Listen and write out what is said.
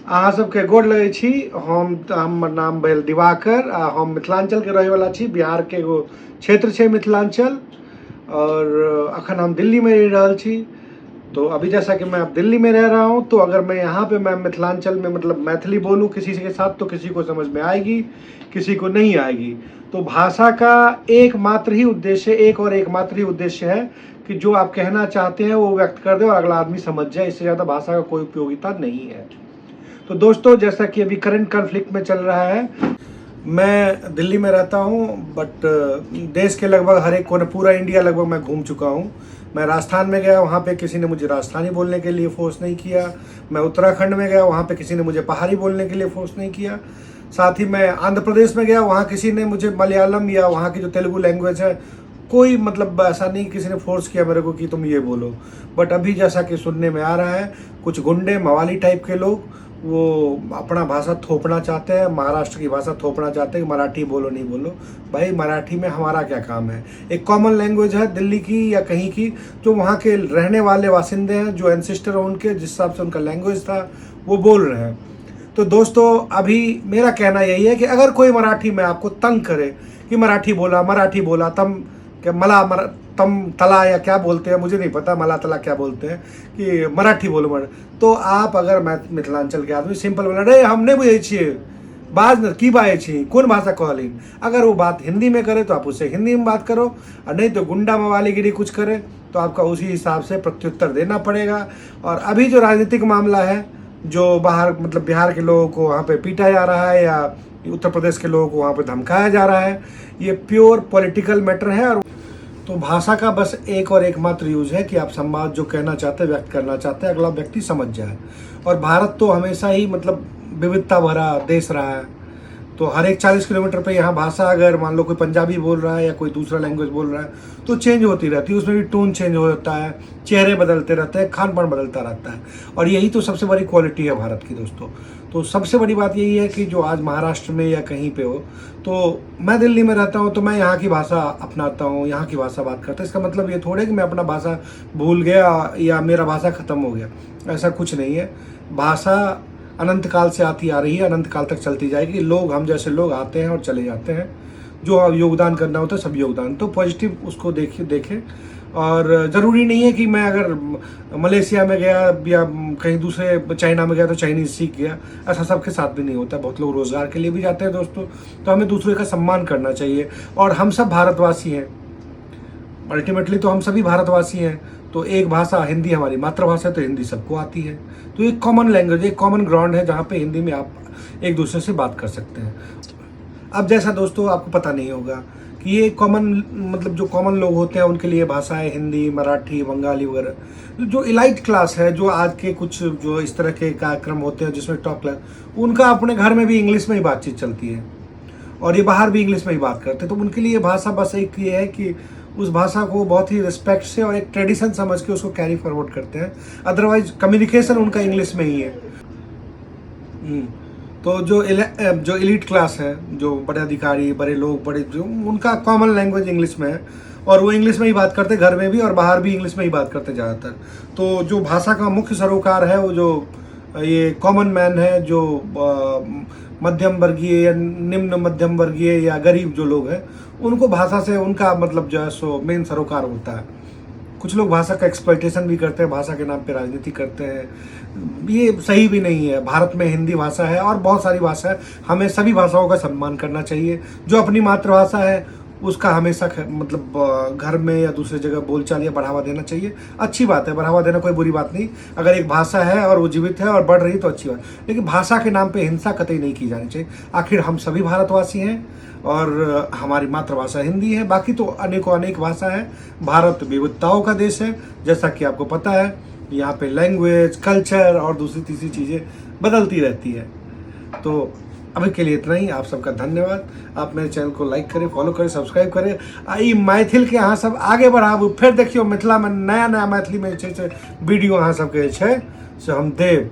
अहाँ सबके गोर लगै छी। हमर नाम भेल दिवाकर आ हम मिथिलांचल के रहे वाला छी। बिहार के एगो क्षेत्र छै मिथिलांचल और अखन हम दिल्ली में रह रहल छी। तो अभी जैसा कि मैं अब दिल्ली में रह रहा हूँ, तो अगर मैं यहाँ पे मैं मिथिलांचल में मतलब मैथिली बोलूँ किसी के साथ तो किसी को समझ में आएगी, किसी को नहीं आएगी। तो भाषा का एकमात्र ही उद्देश्य, एक और एकमात्र ही उद्देश्य है कि जो आप कहना चाहते हैं वो व्यक्त कर दे और अगला आदमी समझ जाए। इससे ज़्यादा भाषा का कोई उपयोगिता नहीं है। तो दोस्तों, जैसा कि अभी करंट कॉन्फ्लिक्ट में चल रहा है, मैं दिल्ली में रहता हूँ बट देश के लगभग हर एक कोने, पूरा इंडिया लगभग मैं घूम चुका हूँ। मैं राजस्थान में गया, वहाँ पे किसी ने मुझे राजस्थानी बोलने के लिए फोर्स नहीं किया। मैं उत्तराखंड में गया, वहाँ पे किसी ने मुझे पहाड़ी बोलने के लिए फोर्स नहीं किया। साथ ही मैं आंध्र प्रदेश में गया, वहाँ किसी ने मुझे मलयालम या वहाँ की जो तेलुगु लैंग्वेज है, कोई मतलब ऐसा नहीं किसी ने फोर्स किया मेरे को कि तुम ये बोलो। बट अभी जैसा कि सुनने में आ रहा है, कुछ गुंडे मवाली टाइप के लोग वो अपना भाषा थोपना चाहते हैं, महाराष्ट्र की भाषा थोपना चाहते हैं कि मराठी बोलो नहीं बोलो। भाई मराठी में हमारा क्या काम है? एक कॉमन लैंग्वेज है दिल्ली की या कहीं की, जो वहाँ के रहने वाले वासिंदे हैं, जो एंसेस्टर हैं उनके, जिस हिसाब से उनका लैंग्वेज था वो बोल रहे हैं। तो दोस्तों, अभी मेरा कहना यही है कि अगर कोई मराठी में आपको तंग करे कि मराठी बोला तम क्या तम तला या क्या बोलते हैं, मुझे नहीं पता मला तला क्या बोलते हैं, कि मराठी बोलो तो आप अगर मिथिलांचल के आदमी सिंपल बोला रे हमने बुझे छिए बाज की बाए छी कौन भाषा कहलिन। अगर वो बात हिंदी में करे तो आप उससे हिंदी में बात करो, और नहीं तो गुंडा मवालीगिरी कुछ करे तो आपका उसी हिसाब से प्रत्युत्तर देना पड़ेगा। और अभी जो राजनीतिक मामला है, जो बाहर मतलब बिहार के लोगों को वहाँ पे पीटा जा रहा है या उत्तर प्रदेश के लोगों को वहाँ पे धमकाया जा रहा है, ये प्योर पॉलिटिकल मैटर है। और तो भाषा का बस एक और एकमात्र यूज है कि आप संवाद जो कहना चाहते हैं, व्यक्त करना चाहते हैं, अगला व्यक्ति समझ जाए। और भारत तो हमेशा ही मतलब विविधता भरा देश रहा है। तो हर एक 40 किलोमीटर पे यहाँ भाषा, अगर मान लो कोई पंजाबी बोल रहा है या कोई दूसरा लैंग्वेज बोल रहा है तो चेंज होती रहती है, उसमें भी टोन चेंज होता है, चेहरे बदलते रहते हैं, खान पान बदलता रहता है। और यही तो सबसे बड़ी क्वालिटी है भारत की दोस्तों। तो सबसे बड़ी बात यही है कि जो आज महाराष्ट्र में या कहीं पे हो, तो मैं दिल्ली में रहता हूँ तो मैं यहाँ की भाषा अपनाता हूँ, यहाँ की भाषा बात करता हूँ। इसका मतलब ये थोड़े कि मैं अपना भाषा भूल गया या मेरा भाषा ख़त्म हो गया, ऐसा कुछ नहीं है। भाषा अनंत काल से आती आ रही है, अनंत काल तक चलती जाएगी। लोग, हम जैसे लोग आते हैं और चले जाते हैं, जो अब योगदान करना होता है सब योगदान, तो पॉजिटिव उसको देखें। और ज़रूरी नहीं है कि मैं अगर मलेशिया में गया या कहीं दूसरे चाइना में गया तो चाइनीज़ सीख गया, ऐसा सबके साथ भी नहीं होता। बहुत लोग रोज़गार के लिए भी जाते हैं दोस्तों। तो हमें दूसरे का सम्मान करना चाहिए। और हम सब भारतवासी हैं, अल्टीमेटली तो हम सभी भारतवासी हैं। तो एक भाषा, हिंदी हमारी मातृभाषा है तो हिंदी सबको आती है। तो एक कॉमन लैंग्वेज, एक कॉमन ग्राउंड है जहाँ पे हिंदी में आप एक दूसरे से बात कर सकते हैं। अब जैसा दोस्तों आपको पता नहीं होगा कि ये कॉमन मतलब जो कॉमन लोग होते हैं उनके लिए भाषाएं हिंदी, मराठी, बंगाली वगैरह। जो इलाइट क्लास है, जो आज के कुछ जो इस तरह के कार्यक्रम होते हैं जिसमें टॉप क्लास, उनका अपने घर में भी इंग्लिश में ही बातचीत चलती है और ये बाहर भी इंग्लिश में ही बात करते हैं। तो उनके लिए भाषा बस एक ये है कि उस भाषा को बहुत ही रिस्पेक्ट से और एक ट्रेडिशन समझ के उसको कैरी फॉरवर्ड करते हैं। अदरवाइज कम्युनिकेशन उनका इंग्लिश में ही है। तो जो एलिट क्लास है, जो बड़े अधिकारी, बड़े लोग, बड़े जो, उनका कॉमन लैंग्वेज इंग्लिश में है और वो इंग्लिश में ही बात करते, घर में भी और बाहर भी इंग्लिश में ही बात करते ज़्यादातर। तो जो भाषा का मुख्य सरोकार है वो जो ये कॉमन मैन है, जो मध्यम वर्गीय या निम्न मध्यम वर्गीय या गरीब जो लोग हैं, उनको भाषा से उनका मतलब जो है सो मेन सरोकार होता है। कुछ लोग भाषा का एक्सप्लॉइटेशन भी करते हैं, भाषा के नाम पे राजनीति करते हैं, ये सही भी नहीं है। भारत में हिंदी भाषा है और बहुत सारी भाषा है, हमें सभी भाषाओं का सम्मान करना चाहिए। जो अपनी मातृभाषा है उसका हमेशा मतलब घर में या दूसरी जगह बोलचाल या बढ़ावा देना चाहिए। अच्छी बात है, बढ़ावा देना कोई बुरी बात नहीं। अगर एक भाषा है और वो जीवित है और बढ़ रही तो अच्छी बात, लेकिन भाषा के नाम पे हिंसा कतई नहीं की जानी चाहिए। आखिर हम सभी भारतवासी हैं और हमारी मातृभाषा हिंदी है, बाकी तो अनेकों अनेक भाषा है। भारत विविधताओं का देश है, जैसा कि आपको पता है। यहाँ पे लैंग्वेज, कल्चर और दूसरी तीसरी चीज़ें बदलती रहती है। तो अभी के लिए इतना ही। आप सबका धन्यवाद। आप मेरे चैनल को लाइक करें, फॉलो करें, सब्सक्राइब करें। आई मैथिल के अहाँ सब आगे बढ़ाबू, फिर देखियो मिथिला में नया नया मैथिली में वीडियो अहाँ सबके से हम देव।